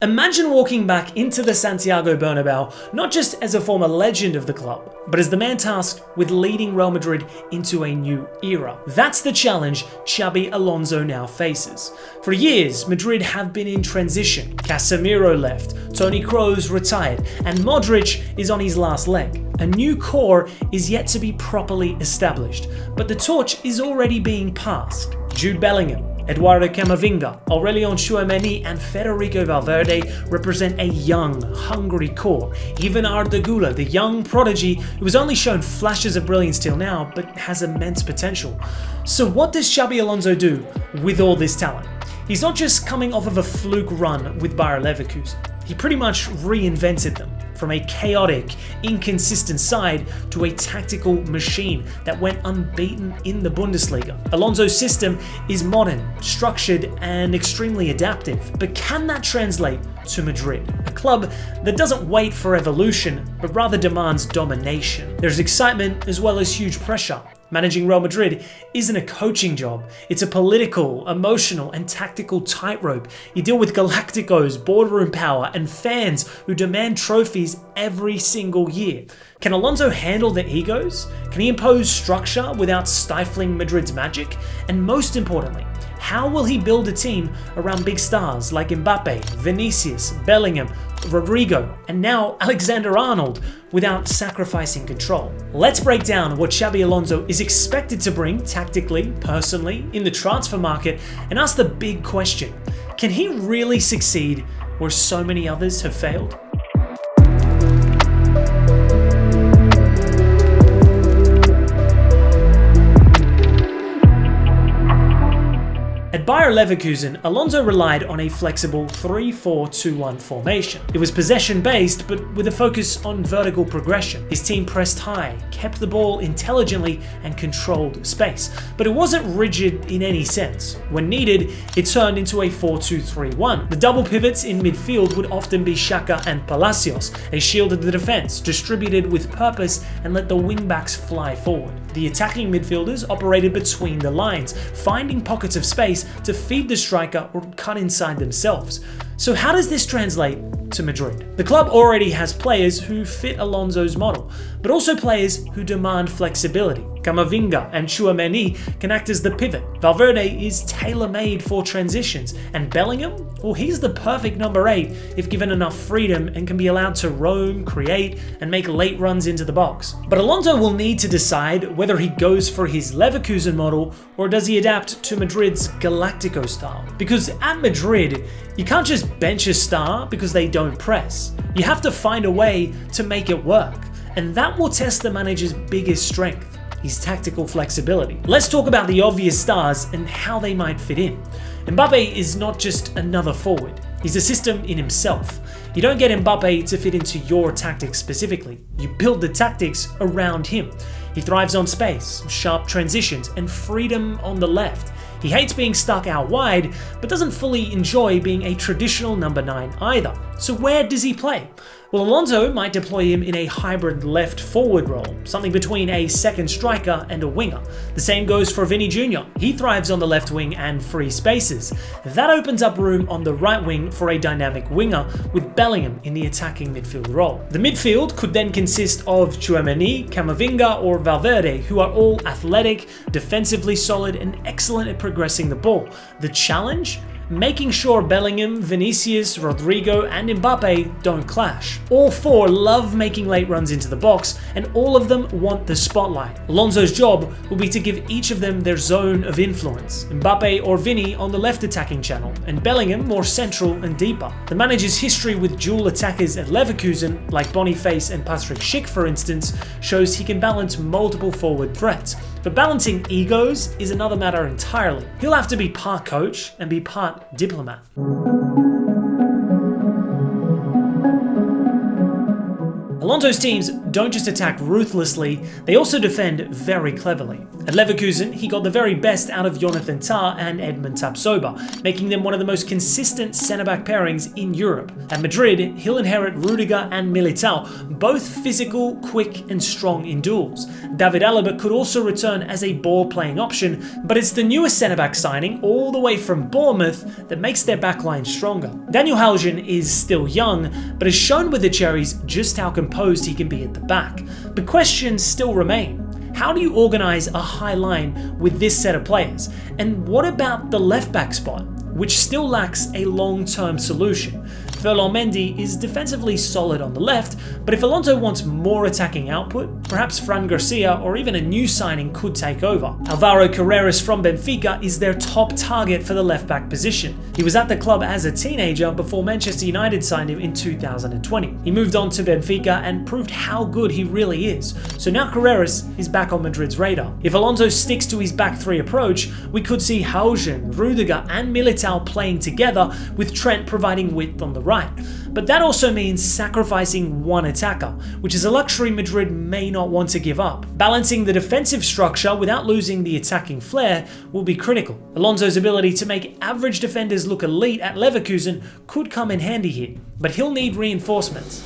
Imagine walking back into the Santiago Bernabeu, not just as a former legend of the club, but as the man tasked with leading Real Madrid into a new era. That's the challenge Xabi Alonso now faces. For years, Madrid have been in transition. Casemiro left, Toni Kroos retired, and Modric is on his last leg. A new core is yet to be properly established, but the torch is already being passed. Jude Bellingham, Eduardo Camavinga, Aurelien Tchouameni and Federico Valverde represent a young, hungry core. Even Arda Güler, the young prodigy who has only shown flashes of brilliance till now, but has immense potential. So what does Xabi Alonso do with all this talent? He's not just coming off of a fluke run with Bayer Leverkusen. He pretty much reinvented them. From a chaotic, inconsistent side to a tactical machine that went unbeaten in the Bundesliga. Alonso's system is modern, structured, and extremely adaptive. But can that translate to Madrid? A club that doesn't wait for evolution, but rather demands domination. There's excitement as well as huge pressure. Managing Real Madrid isn't a coaching job. It's a political, emotional, and tactical tightrope. You deal with Galacticos, boardroom power, and fans who demand trophies every single year. Can Alonso handle the egos? Can he impose structure without stifling Madrid's magic? And most importantly, how will he build a team around big stars like Mbappe, Vinicius, Bellingham, Rodrigo, and now Alexander-Arnold without sacrificing control? Let's break down what Xabi Alonso is expected to bring tactically, personally, in the transfer market, and ask the big question: can he really succeed where so many others have failed? At Bayer Leverkusen, Alonso relied on a flexible 3-4-2-1 formation. It was possession-based, but with a focus on vertical progression. His team pressed high, kept the ball intelligently, and controlled space. But it wasn't rigid in any sense. When needed, it turned into a 4-2-3-1. The double pivots in midfield would often be Xhaka and Palacios. They shielded the defense, distributed with purpose, and let the wingbacks fly forward. The attacking midfielders operated between the lines, finding pockets of space to feed the striker or cut inside themselves. So how does this translate to Madrid? The club already has players who fit Alonso's model, but also players who demand flexibility. Camavinga and Tchouameni can act as the pivot. Valverde is tailor-made for transitions, and Bellingham, well, he's the perfect number 8 if given enough freedom and can be allowed to roam, create, and make late runs into the box. But Alonso will need to decide whether he goes for his Leverkusen model or does he adapt to Madrid's Galactico style. Because at Madrid, you can't just bench a star because they don't press. You have to find a way to make it work, and that will test the manager's biggest strength: his tactical flexibility. Let's talk about the obvious stars and how they might fit in. Mbappe is not just another forward. He's a system in himself. You don't get Mbappe to fit into your tactics specifically. You build the tactics around him. He thrives on space, sharp transitions, and freedom on the left. He hates being stuck out wide, but doesn't fully enjoy being a traditional number 9 either. So where does he play? Well, Alonso might deploy him in a hybrid left forward role, something between a second striker and a winger. The same goes for Vini Jr. He thrives on the left wing and free spaces. That opens up room on the right wing for a dynamic winger, with Bellingham in the attacking midfield role. The midfield could then consist of Tchouameni, Camavinga, or Valverde, who are all athletic, defensively solid, and excellent at progressing the ball. The challenge? Making sure Bellingham, Vinicius, Rodrigo, and Mbappe don't clash. All 4 love making late runs into the box, and all of them want the spotlight. Alonso's job will be to give each of them their zone of influence. Mbappe or Vini on the left attacking channel, and Bellingham more central and deeper. The manager's history with dual attackers at Leverkusen, like Boniface and Patrick Schick for instance, shows he can balance multiple forward threats. But balancing egos is another matter entirely. He'll have to be part coach and be part diplomat. Alonso's teams don't just attack ruthlessly, they also defend very cleverly. At Leverkusen, he got the very best out of Jonathan Tah and Edmund Tapsoba, making them one of the most consistent centre-back pairings in Europe. At Madrid, he'll inherit Rudiger and Militao, both physical, quick and strong in duels. David Alaba could also return as a ball-playing option, but it's the newest centre-back signing, all the way from Bournemouth, that makes their backline stronger. Daniel Haugen is still young, but has shown with the Cherries just how composed he can be at the back. But questions still remain. How do you organise a high line with this set of players? And what about the left-back spot, which still lacks a long-term solution? Ferland Mendy is defensively solid on the left, but if Alonso wants more attacking output, perhaps Fran Garcia or even a new signing could take over. Alvaro Carreras from Benfica is their top target for the left-back position. He was at the club as a teenager before Manchester United signed him in 2020. He moved on to Benfica and proved how good he really is. So now Carreras is back on Madrid's radar. If Alonso sticks to his back three approach, we could see Haugen, Rudiger and Militao playing together, with Trent providing width on the right. But that also means sacrificing one attacker, which is a luxury Madrid may not want to give up. Balancing the defensive structure without losing the attacking flair will be critical. Alonso's ability to make average defenders look elite at Leverkusen could come in handy here, but he'll need reinforcements.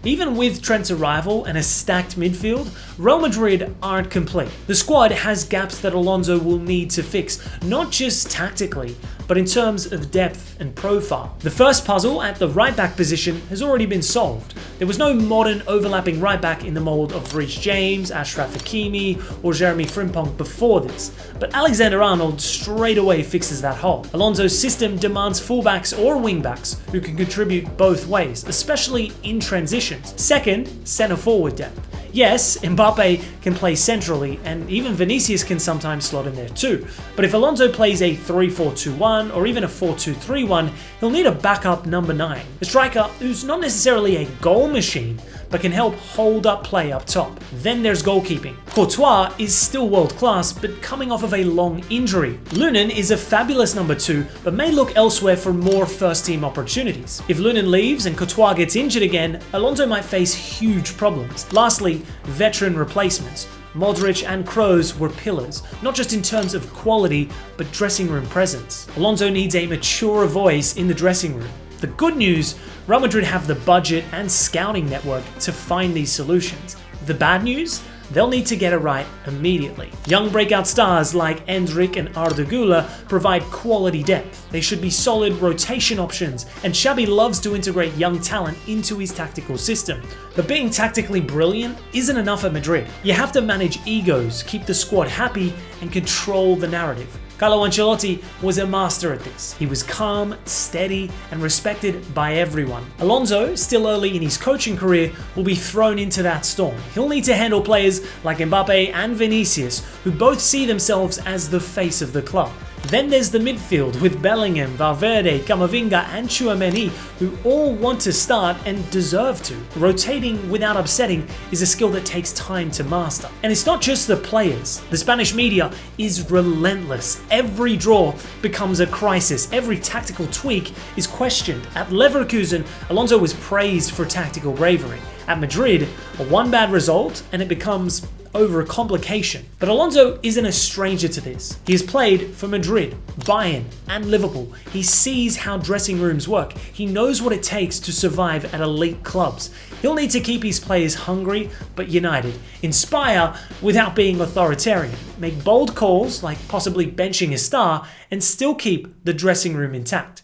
Even with Trent's arrival and a stacked midfield, Real Madrid aren't complete. The squad has gaps that Alonso will need to fix, not just tactically, but in terms of depth and profile. The first puzzle at the right-back position has already been solved. There was no modern overlapping right-back in the mould of Reece James, Achraf Hakimi, or Jeremy Frimpong before this, but Alexander-Arnold straight away fixes that hole. Alonso's system demands fullbacks or wingbacks who can contribute both ways, especially in transitions. Second, centre-forward depth. Yes, Mbappe can play centrally, and even Vinicius can sometimes slot in there too. But if Alonso plays a 3-4-2-1 or even a 4-2-3-1, he'll need a backup number 9. A striker who's not necessarily a goal machine, but can help hold up play up top. Then there's goalkeeping. Courtois is still world class, but coming off of a long injury. Lunin is a fabulous number 2, but may look elsewhere for more first team opportunities. If Lunin leaves and Courtois gets injured again, Alonso might face huge problems. Lastly, veteran replacements. Modric and Kroos were pillars, not just in terms of quality, but dressing room presence. Alonso needs a mature voice in the dressing room. The good news, Real Madrid have the budget and scouting network to find these solutions. The bad news, they'll need to get it right immediately. Young breakout stars like Endrick and Arda Güler provide quality depth. They should be solid rotation options, and Xabi loves to integrate young talent into his tactical system. But being tactically brilliant isn't enough at Madrid. You have to manage egos, keep the squad happy, and control the narrative. Carlo Ancelotti was a master at this. He was calm, steady, and respected by everyone. Alonso, still early in his coaching career, will be thrown into that storm. He'll need to handle players like Mbappe and Vinicius, who both see themselves as the face of the club. Then there's the midfield with Bellingham, Valverde, Camavinga and Tchouameni, who all want to start and deserve to. Rotating without upsetting is a skill that takes time to master. And it's not just the players. The Spanish media is relentless. Every draw becomes a crisis. Every tactical tweak is questioned. At Leverkusen, Alonso was praised for tactical bravery. At Madrid, one bad result and it becomes over a complication. But Alonso isn't a stranger to this. He has played for Madrid, Bayern and Liverpool. He sees how dressing rooms work. He knows what it takes to survive at elite clubs. He'll need to keep his players hungry but united, inspire without being authoritarian, make bold calls like possibly benching a star, and still keep the dressing room intact.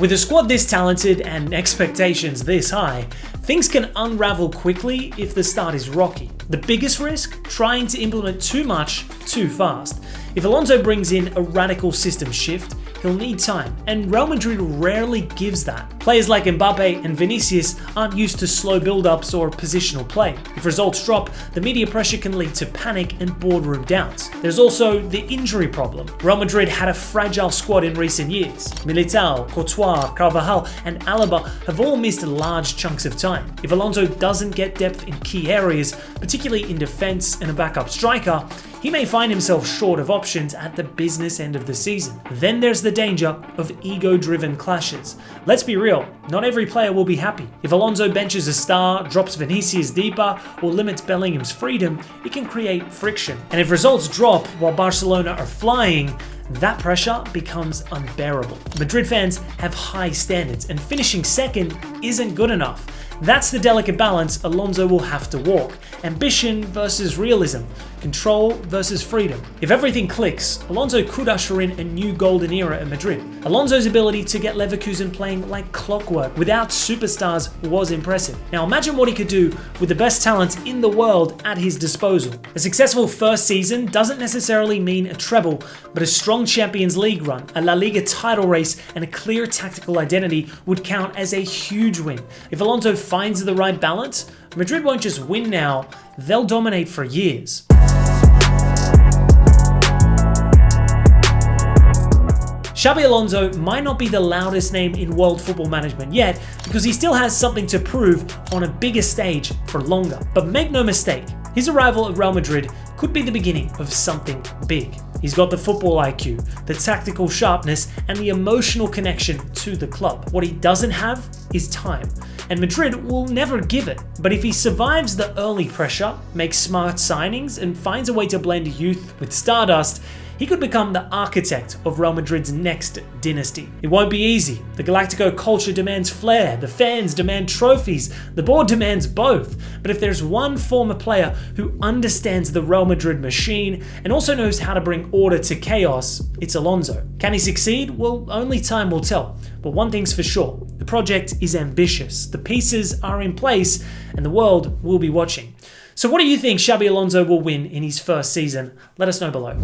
With a squad this talented and expectations this high, things can unravel quickly if the start is rocky. The biggest risk? Trying to implement too much too fast. If Alonso brings in a radical system shift, he'll need time, and Real Madrid rarely gives that. Players like Mbappe and Vinicius aren't used to slow build-ups or positional play. If results drop, the media pressure can lead to panic and boardroom doubts. There's also the injury problem. Real Madrid had a fragile squad in recent years. Militao, Courtois, Carvajal and Alaba have all missed large chunks of time. If Alonso doesn't get depth in key areas, particularly in defense and a backup striker, he may find himself short of options at the business end of the season. Then there's the danger of ego-driven clashes. Let's be real, not every player will be happy. If Alonso benches a star, drops Vinicius deeper, or limits Bellingham's freedom, it can create friction. And if results drop while Barcelona are flying, that pressure becomes unbearable. Madrid fans have high standards, and finishing second isn't good enough. That's the delicate balance Alonso will have to walk. Ambition versus realism. Control versus freedom. If everything clicks, Alonso could usher in a new golden era at Madrid. Alonso's ability to get Leverkusen playing like clockwork without superstars was impressive. Now imagine what he could do with the best talent in the world at his disposal. A successful first season doesn't necessarily mean a treble, but a strong Champions League run, a La Liga title race, and a clear tactical identity would count as a huge win. If Alonso finds the right balance, Madrid won't just win now, they'll dominate for years. Xabi Alonso might not be the loudest name in world football management yet because he still has something to prove on a bigger stage for longer. But make no mistake, his arrival at Real Madrid could be the beginning of something big. He's got the football IQ, the tactical sharpness, and the emotional connection to the club. What he doesn't have is time, and Madrid will never give it. But if he survives the early pressure, makes smart signings, and finds a way to blend youth with stardust, he could become the architect of Real Madrid's next dynasty. It won't be easy. The Galactico culture demands flair, the fans demand trophies, the board demands both. But if there's one former player who understands the Real Madrid machine and also knows how to bring order to chaos, it's Alonso. Can he succeed? Well, only time will tell. But one thing's for sure, the project is ambitious, the pieces are in place, and the world will be watching. So what do you think Xabi Alonso will win in his first season? Let us know below.